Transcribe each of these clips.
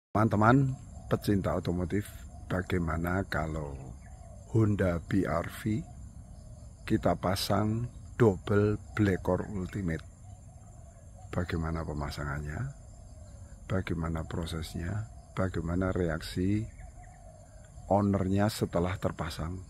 Teman-teman pecinta otomotif, bagaimana kalau Honda BR-V kita pasang double Blackcore Ultimate? Bagaimana pemasangannya? Bagaimana prosesnya? Bagaimana reaksi ownernya setelah terpasang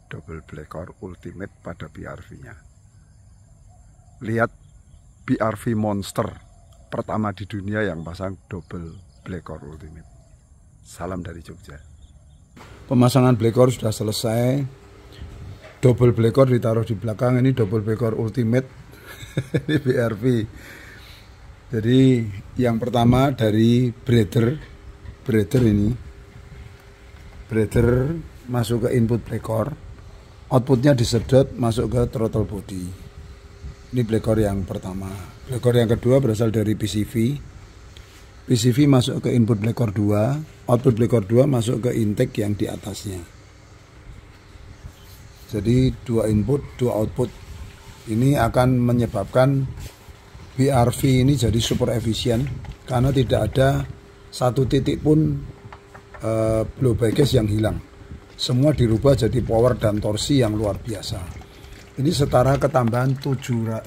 double Blackcore Ultimate pada BR-V-nya? Lihat BR-V Monster pertama di dunia yang pasang double Blackcore Ultimate. Salam dari Jogja. Pemasangan Blackcore sudah selesai. Double Blackcore ditaruh di belakang. Ini double Blackcore Ultimate. Ini BR-V. Jadi yang pertama dari breather ini. Breather masuk ke input Blackcore. Outputnya disedot masuk ke throttle body. Ini Blackcore yang pertama. Blackcore yang kedua berasal dari PCV. PCV masuk ke input Blackcore 2, output Blackcore 2 masuk ke intake yang di atasnya. Jadi dua input, dua output. Ini akan menyebabkan BR-V ini jadi super efisien karena tidak ada satu titik pun blow by gas yang hilang. Semua dirubah jadi power dan torsi yang luar biasa. Ini setara ketambahan 900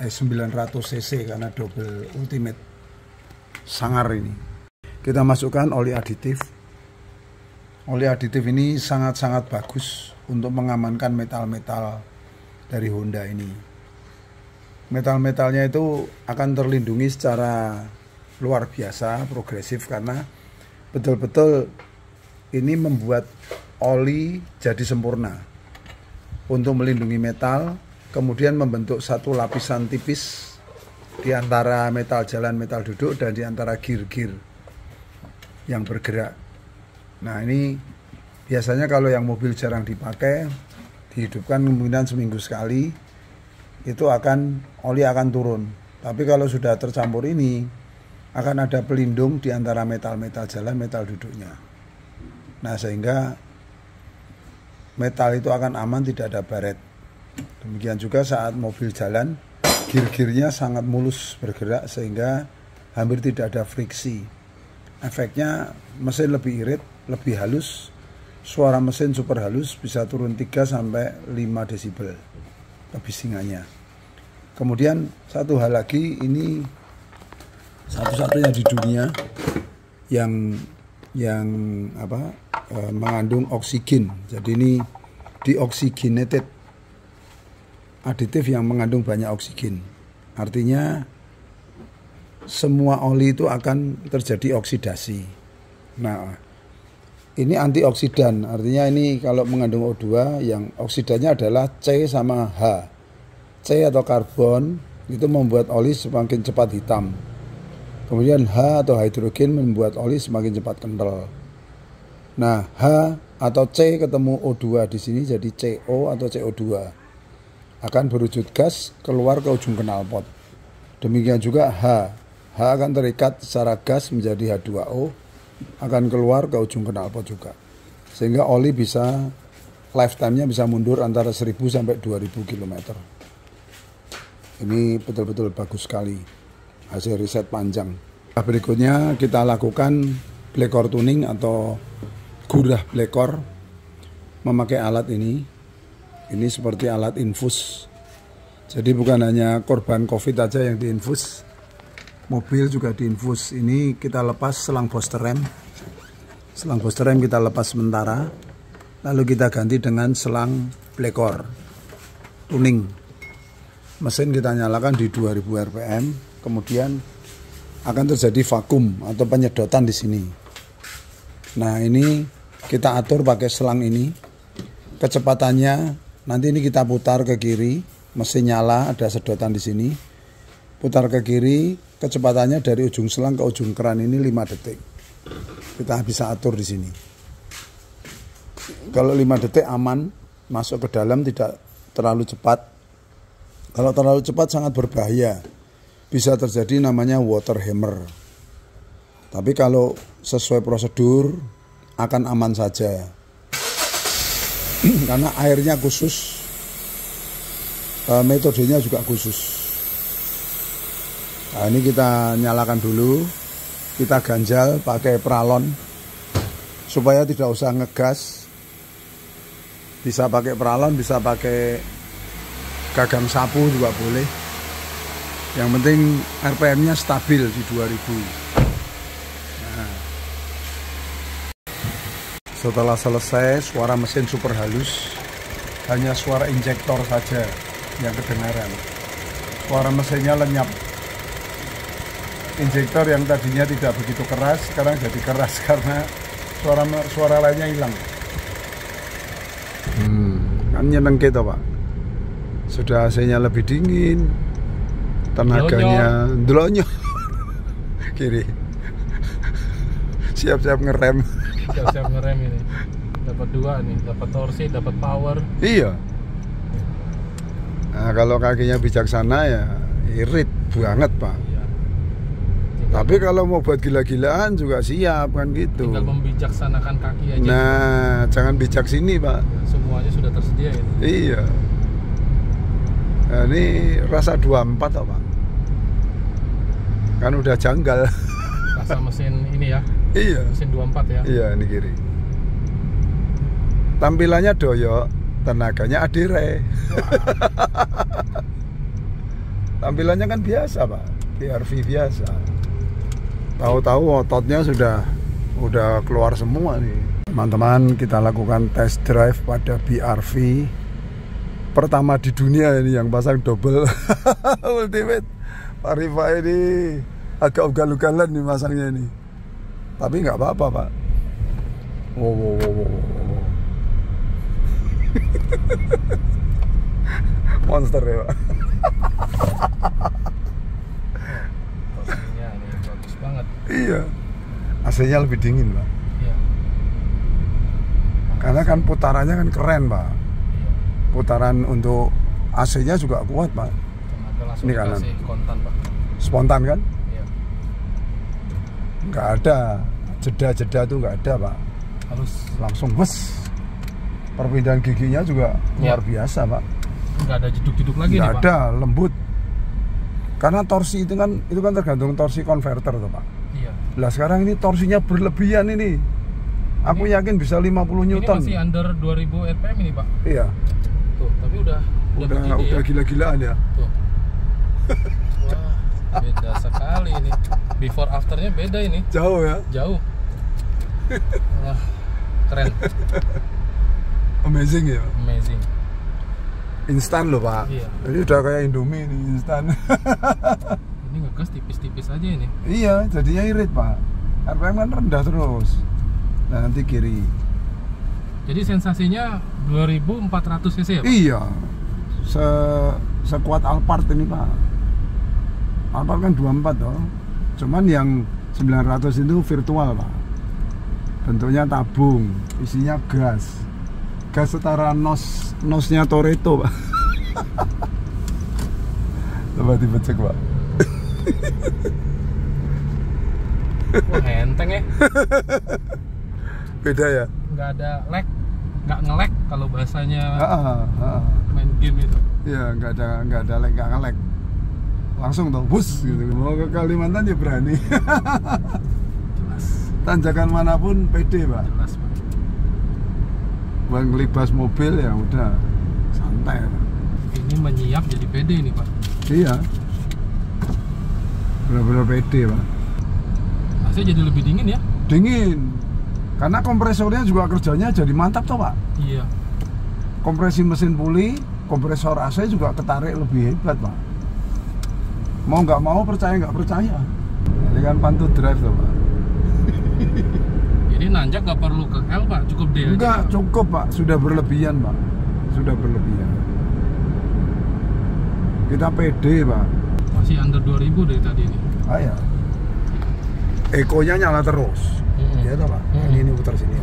cc karena double ultimate. Sangar ini. Kita masukkan oli aditif. Oli aditif ini sangat-sangat bagus untuk mengamankan metal-metal dari Honda ini. Metal-metalnya itu akan terlindungi secara luar biasa, progresif, karena betul-betul ini membuat oli jadi sempurna untuk melindungi metal, kemudian membentuk satu lapisan tipis di antara metal jalan, metal duduk, dan di antara gear-gear yang bergerak. Nah, ini biasanya kalau yang mobil jarang dipakai, dihidupkan kemungkinan seminggu sekali, itu oli akan turun. Tapi kalau sudah tercampur ini, akan ada pelindung di antara metal-metal jalan, metal duduknya. Nah, sehingga metal itu akan aman, tidak ada baret. Demikian juga saat mobil jalan, gear-gearnya sangat mulus bergerak sehingga hampir tidak ada friksi. Efeknya mesin lebih irit, lebih halus. Suara mesin super halus, bisa turun 3-5 desibel kebisinganya. Kemudian satu hal lagi, ini satu-satunya di dunia yang mengandung oksigen. Jadi ini deoxygenated, aditif yang mengandung banyak oksigen. Artinya semua oli itu akan terjadi oksidasi. Nah, ini antioksidan, artinya ini kalau mengandung O2, yang oksidannya adalah C sama H. C atau karbon itu membuat oli semakin cepat hitam. Kemudian H atau hidrogen membuat oli semakin cepat kental. Nah, H atau C ketemu O2 di sini jadi CO atau CO2. Akan berwujud gas keluar ke ujung knalpot. Demikian juga H akan terikat secara gas menjadi H2O, akan keluar ke ujung knalpot juga. Sehingga oli bisa, lifetime-nya bisa mundur antara 1000 sampai 2000 km. Ini betul-betul bagus sekali, hasil riset panjang. Berikutnya kita lakukan Blackcore tuning atau gurah Blackcore memakai alat ini. Ini seperti alat infus. Jadi bukan hanya korban COVID aja yang diinfus, mobil juga diinfus. Ini kita lepas selang booster rem. Selang booster rem kita lepas sementara, lalu kita ganti dengan selang Blackcore tuning. Mesin kita nyalakan di 2000 rpm, kemudian akan terjadi vakum atau penyedotan di sini. Nah, ini kita atur pakai selang ini. Kecepatannya nanti ini kita putar ke kiri, mesin nyala, ada sedotan di sini. Putar ke kiri, kecepatannya dari ujung selang ke ujung keran ini 5 detik. Kita bisa atur di sini. Kalau 5 detik aman, masuk ke dalam, tidak terlalu cepat. Kalau terlalu cepat sangat berbahaya. Bisa terjadi namanya water hammer. Tapi kalau sesuai prosedur akan aman saja. Karena airnya khusus, metodenya juga khusus. Nah, ini kita nyalakan dulu. kita ganjal pakai pralon supaya tidak usah ngegas. Bisa pakai pralon, bisa pakai gagang sapu juga boleh. Yang penting RPM-nya stabil di 2000. Setelah selesai, suara mesin super halus, hanya suara injektor saja yang kedengaran. Suara mesinnya lenyap. Injektor yang tadinya tidak begitu keras, sekarang jadi keras karena suara lainnya hilang. Kan nyeneng gitu Pak. Sudah AC-nya lebih dingin, tenaganya ndlonyo. Kiri. Siap-siap ngerem. Siap-siap ngerem ini. Dapat 2 nih, dapat torsi, dapat power. Iya. Nah, kalau kakinya bijaksana ya irit banget Pak. Iya. Tapi kalau mau buat gila-gilaan juga siap kan gitu. Tinggal membijaksanakan kaki aja. Nah, jangan bijak sini Pak. Semuanya sudah tersedia ini. Iya. Nah, ini rasa 24 Pak. Kan udah janggal. Rasa mesin ini ya. Iya. Mesin 24 ya. Iya, ini kiri. Tampilannya doyok, tenaganya adire. Tampilannya kan biasa Pak, BRV biasa. Tahu-tahu ototnya udah keluar semua nih. Teman-teman, kita lakukan test drive pada BRV pertama di dunia ini yang pasang double Ultimate. Pak Rifa ini agak ugal-ugalan nih masangnya ini. Tapi nggak apa-apa Pak. Wow. Monster ya Pak. Torsinya ini bagus banget. Iya. AC-nya lebih dingin Pak. Iya. Karena kan putarannya kan keren Pak. Iya. Putaran untuk AC-nya juga kuat Pak. Tenaga langsung Ini kanan. dikasih kontan Pak. Spontan kan? Iya. Nggak ada jeda-jeda tuh nggak ada Pak. Harus Langsung bes. Perpindahan giginya juga luar biasa Pak. nggak ada jeduk-jeduk lagi Nggak nih Pak. ada, lembut. Karena torsi itu kan tergantung torsi konverter tuh Pak. Iya. Lah sekarang ini torsinya berlebihan ini. Aku yakin bisa 50 Ini Newton. masih under 2000 RPM ini Pak. Iya. Tuh, tapi udah begini ya. Gila-gilaan ya. Tuh. Wah, beda sekali ini. Before afternya beda ini. Jauh ya. Jauh. Wah, keren. Amazing ya. Amazing. Instan loh Pak. Iya. Ini udah kayak Indomie nih, instan. Ini ngegas tipis-tipis aja ini. Iya, jadinya irit Pak. RPM kan rendah terus. Nah, nanti kiri. Jadi sensasinya 2400 cc ya Pak? Iya. Sekuat Alphard ini Pak. Alphard kan 24 toh. Cuman yang 900 itu virtual Pak. Bentuknya tabung, isinya gas. Gas setara nosnya Toretto Pak. Coba dibecek Pak. Wah, enteng ya. Beda ya? Nggak ada lag, nggak nge-lag kalau bahasanya main game itu. Iya, nggak ada lag, nggak nge-lag. Langsung tuh, bus gitu. Mau ke Kalimantan ya berani. Jelas. Tanjakan manapun pede Pak. Jelas Pak. Buat ngelibas mobil ya udah santai Pak. Ini menyiap jadi pede ini Pak. Iya. Benar-benar pede Pak. AC jadi lebih dingin ya? Dingin. Karena kompresornya juga kerjanya jadi mantap toh Pak. Iya. Kompresi mesin pulih, kompresor AC juga ketarik lebih hebat Pak. Mau nggak mau, percaya nggak percaya. Ini kan pantut drive toh Pak. Jadi nanjak nggak perlu ke L Pak, cukup D aja. Enggak, cukup Pak. Sudah berlebihan Pak. Sudah berlebihan. Kita pede Pak. Masih under 2000 dari tadi ini. Ah ya. Ekonya nyala terus. Ya toh Pak. Ini putar sini.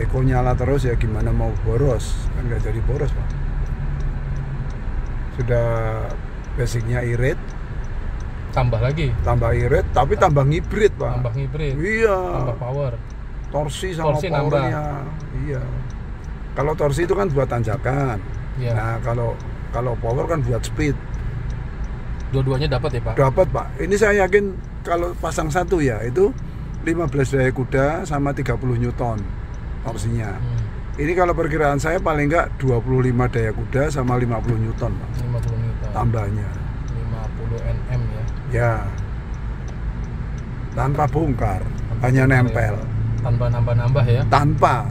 Eko nyala terus ya gimana mau boros? Kan nggak jadi boros Pak. Sudah basicnya irit. Tambah lagi. Tambah irit, tapi tambah ngibrit Pak. Tambah ngibrit. Iya. Tambah power. Torsi sama Torsi powernya. Iya. Kalau torsi itu kan buat tanjakan. Iya. Nah kalau power kan buat speed. Dua-duanya dapat ya Pak? Dapat Pak. Ini saya yakin kalau pasang satu ya itu 15 daya kuda sama 30 Newton opsinya. Ini kalau perkiraan saya paling enggak 25 daya kuda sama 50 Newton Pak. 50 Newton. Tambahnya. 50 Nm ya. Ya. Tanpa bongkar, hanya nempel. Ya. Tanpa nambah-nambah ya? Tanpa.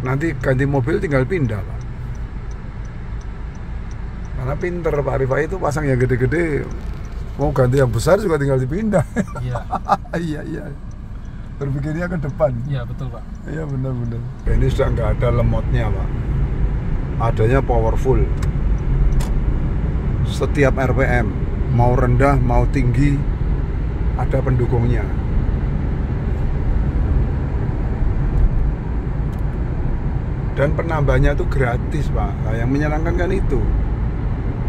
Nanti ganti mobil tinggal pindah Pak. Karena pinter Pak Rifai itu pasang yang gede-gede, mau ganti yang besar juga tinggal dipindah. Iya. Iya. Berpikirnya ke depan. Iya betul Pak. Iya benar-benar. Ini sudah nggak ada lemotnya Pak. Adanya powerful. Setiap RPM, mau rendah mau tinggi, ada pendukungnya. Dan penambahnya itu gratis Pak. Nah, yang menyenangkan kan itu.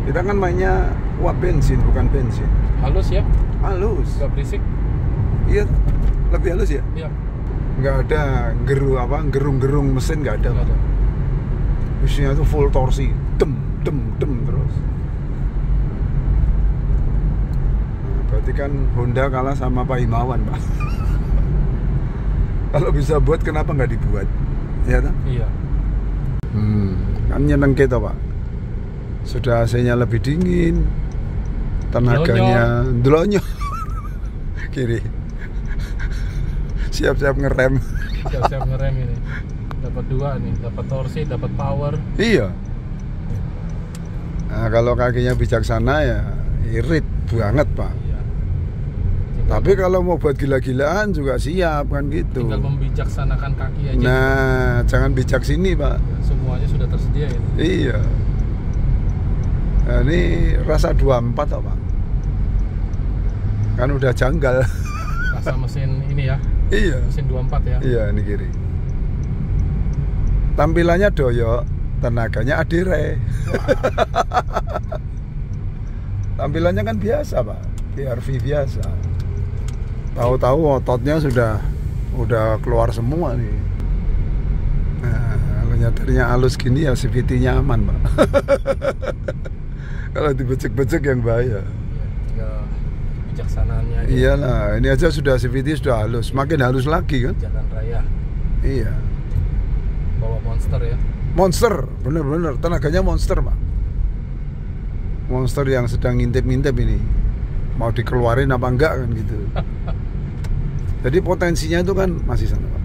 Kita kan mainnya uap bensin, bukan bensin. Halus ya? Halus. Nggak berisik? Iya, lebih halus ya? Iya. Nggak ada gerung-gerung mesin, nggak ada. Nggak ada. Mesinnya itu full torsi, dem terus. Nah, berarti kan Honda kalah sama Pak Himawan Pak. Kalau bisa buat kenapa nggak dibuat? Ya kan? Iya. Kan nyeneng kita Pak. Sudah AC-nya lebih dingin, tenaganya ndlonyo. Kiri. Siap-siap ngerem. Siap-siap ngerem ini. Dapat dua nih, dapat torsi, dapat power. Iya. Nah, kalau kakinya bijaksana ya irit banget Pak. Iya. Tapi kalau mau buat gila-gilaan juga siap kan gitu. Tinggal membijaksanakan kaki aja. Nah, jangan bijak sini Pak. Semuanya sudah tersedia ya. Iya. Nah, ini rasa 24 toh Pak. Kan udah janggal. Rasa mesin ini ya. Iya. Mesin 24 ya. Iya, ini kiri. Tampilannya doyok, tenaganya adire. Tampilannya kan biasa Pak, PRV biasa. Tahu-tahu ototnya udah keluar semua nih. Nah, kalau nyetirnya halus gini ya CVT-nya aman Pak. Kalau dibecek-becek yang bahaya. Tinggal bijaksanaannya aja. Iyalah, ini aja sudah CVT sudah halus, makin halus lagi kan? Jalan raya. Iya. Bawa monster ya. Monster, bener-bener tenaganya monster Pak. Monster yang sedang ngintip-ngintip ini, mau dikeluarin apa enggak kan gitu. Jadi potensinya itu kan masih sana Pak.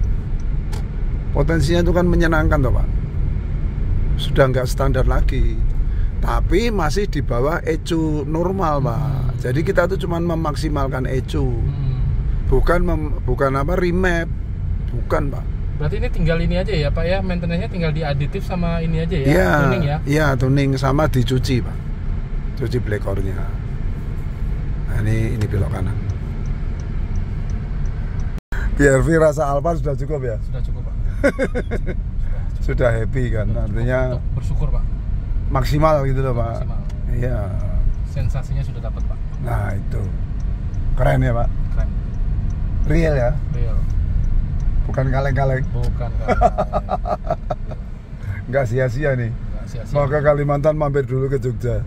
Potensinya itu kan menyenangkan toh Pak. Sudah nggak standar lagi, tapi masih di bawah ECU normal Pak. Jadi kita tuh cuma memaksimalkan ECU, bukan apa remap, bukan Pak. Berarti ini tinggal ini aja ya Pak ya, maintenance-nya tinggal diaditif sama ini aja ya, Iya, tuning ya? Iya, tuning sama dicuci Pak, cuci black core-nya. Nah ini belok kanan. PRV rasa Alfa sudah cukup ya? Sudah cukup Pak. Sudah happy kan, artinya bersyukur Pak. Maksimal gitu loh Pak. Maksimal. Iya. Sensasinya sudah dapat Pak. Nah itu keren ya Pak. Keren. Real ya. Real. Bukan kaleng-kaleng. Bukan. Nggak sia-sia nih. Nggak sia-sia. Mau ke Kalimantan mampir dulu ke Jogja.